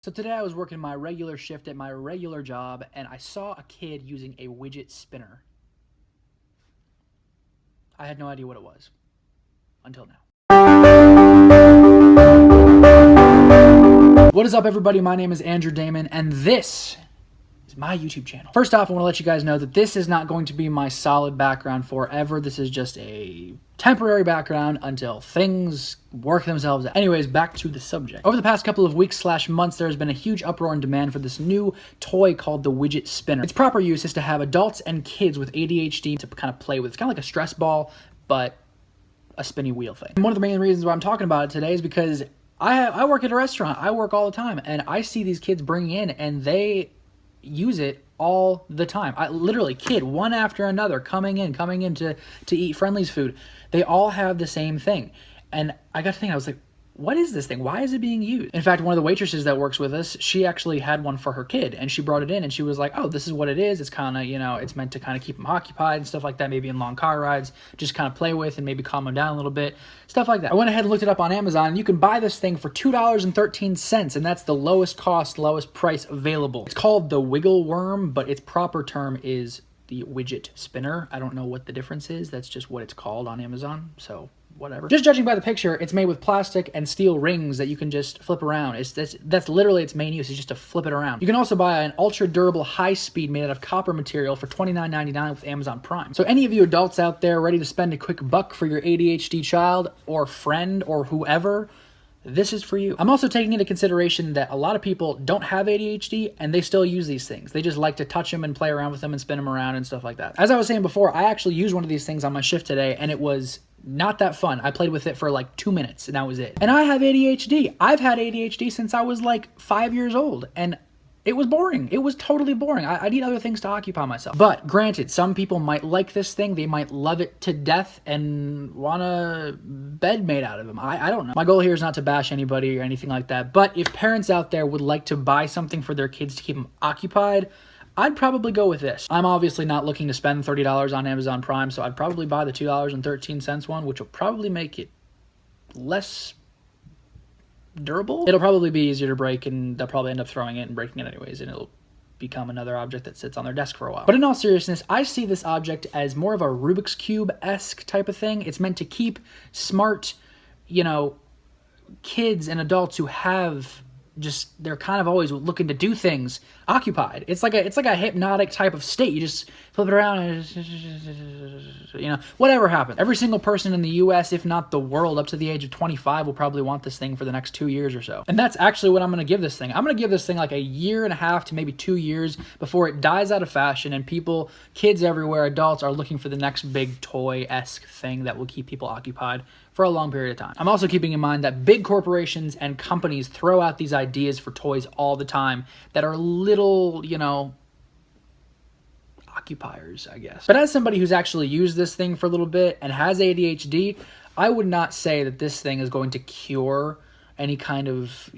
So today I was working my regular shift at my regular job and I saw a kid using a widget spinner. I had no idea what it was until now. What is up, everybody? My name is Andrew Damon and this is my YouTube channel. First off, I want to let you guys know that this is not going to be my solid background forever. This is just a temporary background until things work themselves out. Anyways, back to the subject. Over the past couple of weeks / months, there has been a huge uproar and demand for this new toy called the Widget Spinner. Its proper use is to have adults and kids with ADHD to kind of play with. It's kind of like a stress ball, but a spinny wheel thing. And one of the main reasons why I'm talking about it today is because I work at a restaurant. I work all the time, and I see these kids bring in, and they use it all the time. Literally, kid one after another coming in to eat Friendly's food. They all have the same thing. And I got to think, I was like, what is this thing? Why is it being used? In fact, one of the waitresses that works with us, she actually had one for her kid, and she brought it in, and she was like, oh, this is what it is. It's kind of, it's meant to kind of keep them occupied and stuff like that, maybe in long car rides, just kind of play with and maybe calm them down a little bit, stuff like that. I went ahead and looked it up on Amazon, and you can buy this thing for $2.13, and that's the lowest cost, lowest price available. It's called the Wiggle Worm, but its proper term is the Widget Spinner. I don't know what the difference is. That's just what it's called on Amazon, so whatever. Just judging by the picture, it's made with plastic and steel rings that you can just flip around. That's literally its main use, is just to flip it around. You can also buy an ultra durable high speed made out of copper material for $29.99 with Amazon Prime. So any of you adults out there ready to spend a quick buck for your ADHD child or friend or whoever, this is for you. I'm also taking into consideration that a lot of people don't have ADHD and they still use these things. They just like to touch them and play around with them and spin them around and stuff like that. As I was saying before, I actually used one of these things on my shift today, and it was not that fun. I played with it for like 2 minutes and that was it. And I have ADHD. I've had ADHD since I was like 5 years old, and it was boring. It was totally boring. I need other things to occupy myself. But granted, some people might like this thing. They might love it to death and want a bed made out of them. I don't know. My goal here is not to bash anybody or anything like that. But if parents out there would like to buy something for their kids to keep them occupied, I'd probably go with this. I'm obviously not looking to spend $30 on Amazon Prime, so I'd probably buy the $2.13 one, which will probably make it less durable. It'll probably be easier to break, and they'll probably end up throwing it and breaking it anyways, and it'll become another object that sits on their desk for a while. But in all seriousness, I see this object as more of a Rubik's Cube-esque type of thing. It's meant to keep smart, kids and adults who have they're kind of always looking to do things occupied. It's like a hypnotic type of state. You just flip it around and whatever happens. Every single person in the US, if not the world, up to the age of 25 will probably want this thing for the next 2 years or so. And that's actually what I'm going to give this thing. I'm going to give this thing like 1.5 years to maybe 2 years before it dies out of fashion and people, kids everywhere, adults are looking for the next big toy-esque thing that will keep people occupied for a long period of time. I'm also keeping in mind that big corporations and companies throw out these ideas for toys all the time that are little, occupiers, I guess. But as somebody who's actually used this thing for a little bit and has ADHD, I would not say that this thing is going to cure any kind of,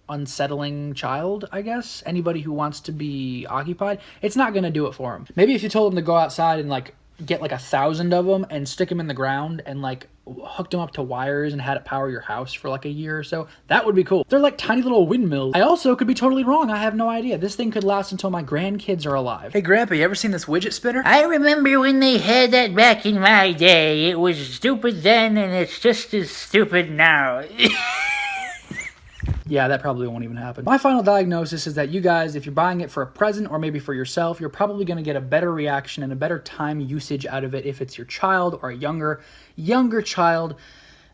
unsettling child, I guess. Anybody who wants to be occupied, it's not going to do it for them. Maybe if you told them to go outside and get 1,000 of them and stick them in the ground and hooked them up to wires and had it power your house for a year or so, that would be cool. They're like tiny little windmills. I also could be totally wrong. I have no idea. This thing could last until my grandkids are alive. Hey Grandpa, you ever seen this widget spinner? I remember when they had that back in my day. It was stupid then and it's just as stupid now. Yeah, that probably won't even happen. My final diagnosis is that you guys, if you're buying it for a present or maybe for yourself, you're probably going to get a better reaction and a better time usage out of it if it's your child or a younger child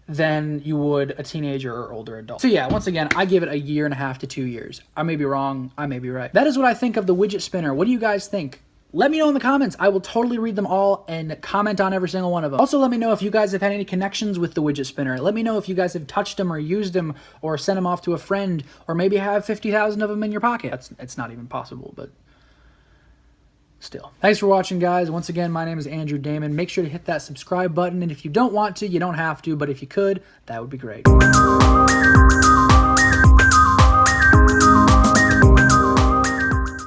than you would a teenager or older adult. So yeah, once again, I give it 1.5 years to 2 years. I may be wrong. I may be right. That is what I think of the Widget Spinner. What do you guys think? Let me know in the comments. I will totally read them all and comment on every single one of them. Also, let me know if you guys have had any connections with the Widget Spinner. Let me know if you guys have touched them or used them or sent them off to a friend or maybe have 50,000 of them in your pocket. It's not even possible, but still. Thanks for watching, guys. Once again, my name is Andrew Damon. Make sure to hit that subscribe button, and if you don't want to, you don't have to, but if you could, that would be great.